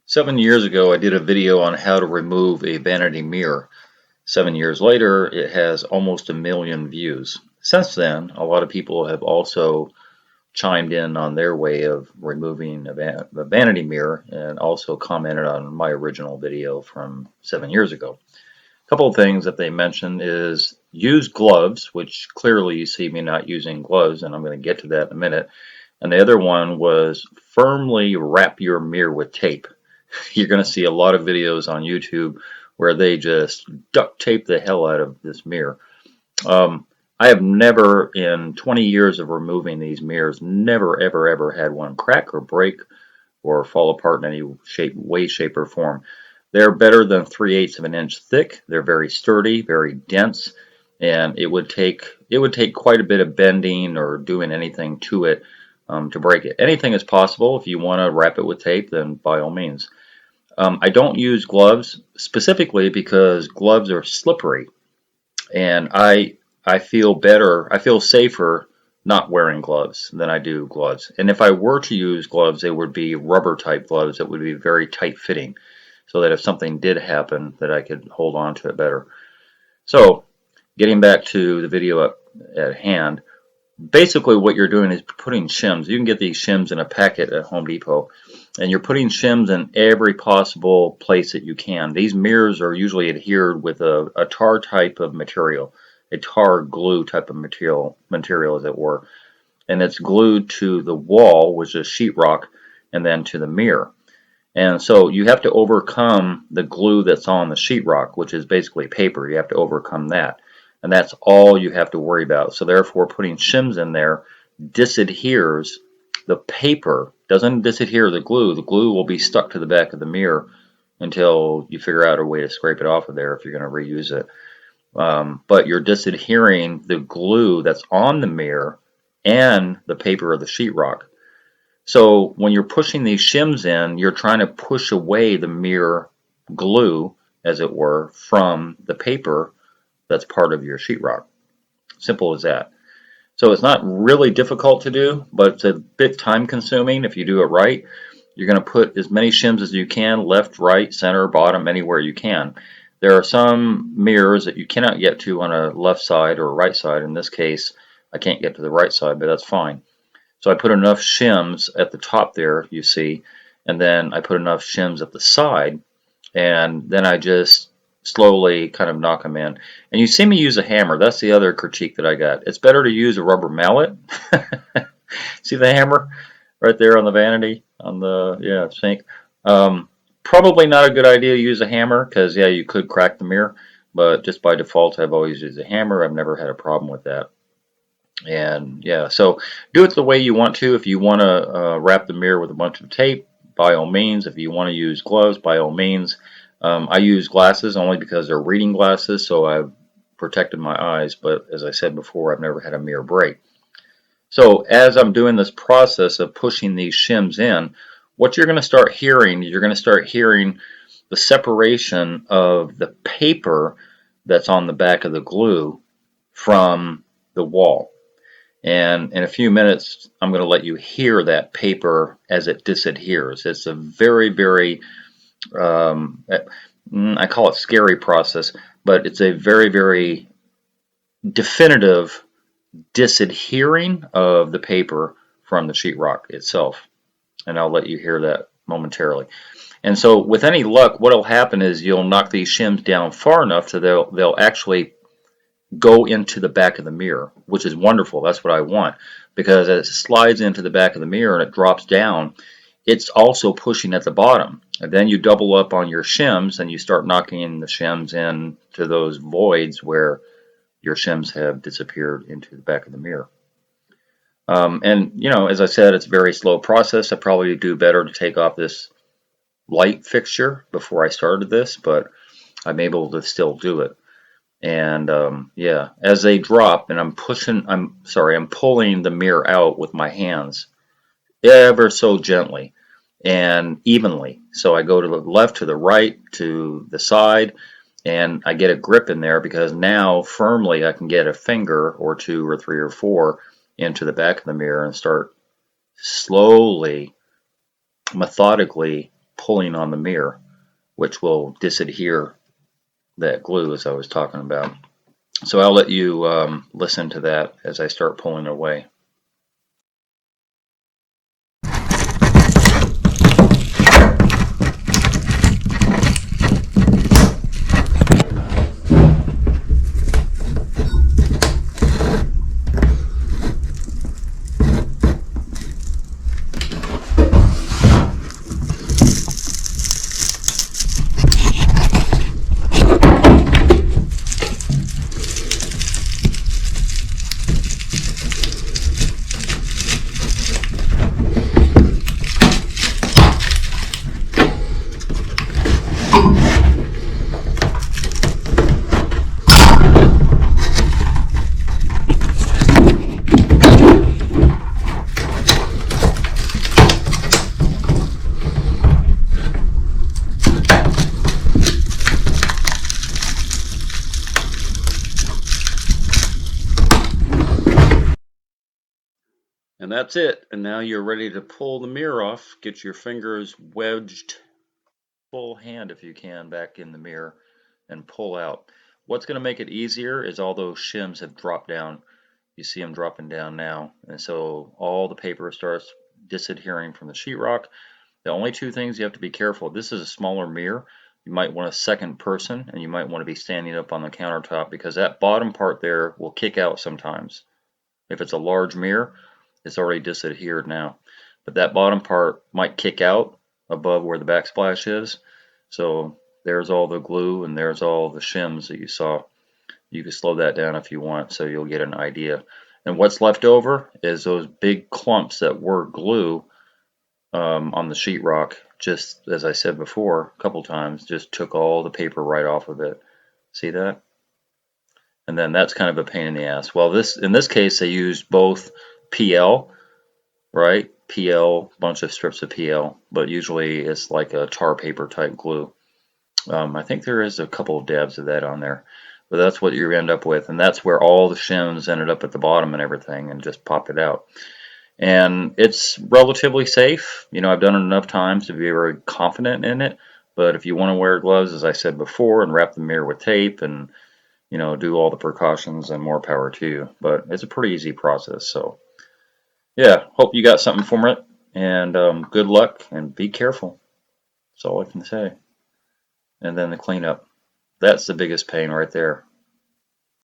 7 years ago, I did a video on how to remove a vanity mirror. 7 years later, it has almost 1 million views. Since then, a lot of people have also chimed in on their way of removing a vanity mirror and also commented on my original video from 7 years ago. A couple of things that they mentioned is use gloves, which clearly you see me not using gloves, and I'm going to get to that in a minute. And the other one was firmly wrap your mirror with tape. You're going to see a lot of videos on YouTube where they just duct tape the hell out of this mirror. I have never, in 20 years of removing these mirrors, never, ever, ever had one crack or break or fall apart in any shape, way, shape, or form. They're better than 3/8 of an inch thick. They're very sturdy, very dense, and it would take quite a bit of bending or doing anything to it to break it. Anything is possible. If you want to wrap it with tape, then by all means. I don't use gloves specifically because gloves are slippery, and I feel better, I feel safer not wearing gloves than I do gloves. And if I were to use gloves, they would be rubber type gloves that would be very tight fitting, so that if something did happen, that I could hold on to it better. So, getting back to the video at hand, basically what you're doing is putting shims. You can get these shims in a packet at Home Depot, and you're putting shims in every possible place that you can. These mirrors are usually adhered with a tar type of material, a tar glue type of material as it were, and it's glued to the wall, which is sheetrock, and then to the mirror. And so you have to overcome the glue that's on the sheetrock, which is basically paper. You have to overcome that. And that's all you have to worry about. So therefore, putting shims in there disadheres the paper, doesn't disadhere the glue. The glue will be stuck to the back of the mirror until you figure out a way to scrape it off of there if you're going to reuse it. But you're disadhering the glue that's on the mirror and the paper of the sheetrock. So when you're pushing these shims in, you're trying to push away the mirror glue, as it were, from the paper that's part of your sheetrock. Simple as that. So it's not really difficult to do, but it's a bit time consuming if you do it right. You're going to put as many shims as you can, left, right, center, bottom, anywhere you can. There are some mirrors that you cannot get to on a left side or a right side. In this case, I can't get to the right side, but that's fine. So I put enough shims at the top there, you see, and then I put enough shims at the side, and then I just slowly kind of knock them in. And you see me use a hammer. That's the other critique that I got. It's better to use a rubber mallet. See the hammer right there on the vanity, on the sink. Probably not a good idea to use a hammer because, yeah, you could crack the mirror, but just by default, I've always used a hammer. I've never had a problem with that. And yeah, so do it the way you want to. If you want to wrap the mirror with a bunch of tape, by all means. If you want to use gloves, by all means. I use glasses only because they're reading glasses, so I've protected my eyes. But as I said before, I've never had a mirror break. So as I'm doing this process of pushing these shims in, what you're going to start hearing, the separation of the paper that's on the back of the glue from the wall. And in a few minutes, I'm going to let you hear that paper as it disadheres. It's a very, very, I call it scary process, but it's a very, very definitive disadhering of the paper from the sheetrock itself. And I'll let you hear that momentarily. And so with any luck, what will happen is you'll knock these shims down far enough so they'll actually go into the back of the mirror, which is wonderful. That's what I want, because as it slides into the back of the mirror and it drops down, it's also pushing at the bottom. And then you double up on your shims and you start knocking the shims in to those voids where your shims have disappeared into the back of the mirror. And you know, as I said, it's a very slow process. I probably do better to take off this light fixture before I started this, but I'm able to still do it. And yeah, as they drop, and I'm pulling the mirror out with my hands ever so gently and evenly. So I go to the left, to the right, to the side, and I get a grip in there because now firmly I can get a finger or two or three or four into the back of the mirror and start slowly, methodically pulling on the mirror, which will disadhere that glue as I was talking about. So I'll let you listen to that as I start pulling away. And that's it. And now you're ready to pull the mirror off. Get your fingers wedged full hand if you can back in the mirror and pull out. What's going to make it easier is all those shims have dropped down. You see them dropping down now. And so all the paper starts disadhering from the sheetrock. The only two things you have to be careful. This is a smaller mirror. You might want a second person and you might want to be standing up on the countertop because that bottom part there will kick out sometimes. If it's a large mirror, it's already disadhered now. But that bottom part might kick out above where the backsplash is. So there's all the glue and there's all the shims that you saw. You can slow that down if you want so you'll get an idea. And what's left over is those big clumps that were glue on the sheetrock. Just as I said before a couple times, just took all the paper right off of it. See that? And then that's kind of a pain in the ass. Well, in this case they used both PL, right? PL, bunch of strips of PL, but usually it's like a tar paper type glue. I think there is a couple of dabs of that on there, but that's what you end up with, and that's where all the shims ended up at the bottom and everything, and just popped it out. And it's relatively safe. You know, I've done it enough times to be very confident in it. But if you want to wear gloves, as I said before, and wrap the mirror with tape and do all the precautions, and more power to you. But it's a pretty easy process. So yeah, hope you got something from it, and good luck and be careful. That's all I can say. And then the cleanup. That's the biggest pain right there.